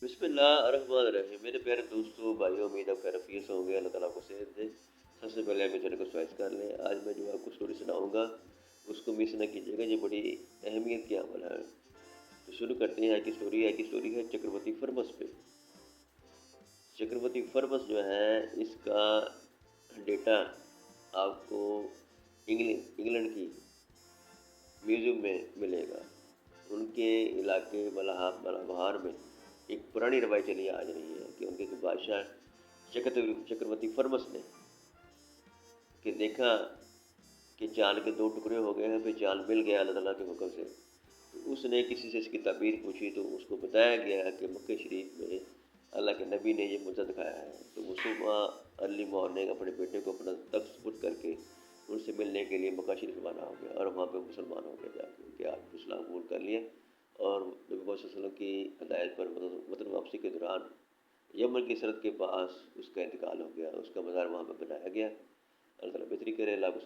बिस्मिल्लाहिर्रहमानिर्रहीम। मेरे प्यारे दोस्तों, भाइयों, उम्मीद है खैरियत से होंगे। अल्लाह ताला आपको सेहत दे। सबसे पहले आप चैनल को सब्सक्राइब कर लें। आज मैं जो आपको स्टोरी सुनाऊंगा उसको मिस ना कीजिएगा, ये बड़ी अहमियत की अमल है। तो शुरू करते हैं। की स्टोरी है चक्रवर्ती फर्मस पे। चक्रवर्ती फर्मस जो है, इसका डेटा आपको इंग्लैंड की म्यूज़ियम में मिलेगा। उनके इलाके मलाबार में एक पुरानी रवायत चली आ रही है कि उनके बादशाह चक्रवर्ती फर्मस ने कि देखा कि चाँद के दो टुकड़े हो गए हैं, फिर चाँद मिल गया अल्लाह ताला के हुक्म से। तो उसने किसी से इसकी ताबीर पूछी तो उसको बताया गया कि मक्के शरीफ में अल्लाह के नबी ने ये मुझे दिखाया है। तो वो सुबह अर्ली मॉर्निंग अपने बेटे को अपना तख्त सपुर्द करके उनसे मिलने के लिए मक्का शरीफ रवाना हो गया और वहाँ पे मुसलमान हो गया जाके कि आप इस्लाम कबूल कर लिया। और नबी मोहम्मद सल्लल्लाहु अलैहि वसल्लम की हदायत पर वतन वापसी के दौरान यमन की सरहद के पास उसका इंतकाल हो गया। उसका मज़ार वहाँ पर बनाया गया। अल्लाह ताला बेहतरी करे। अल्लाह को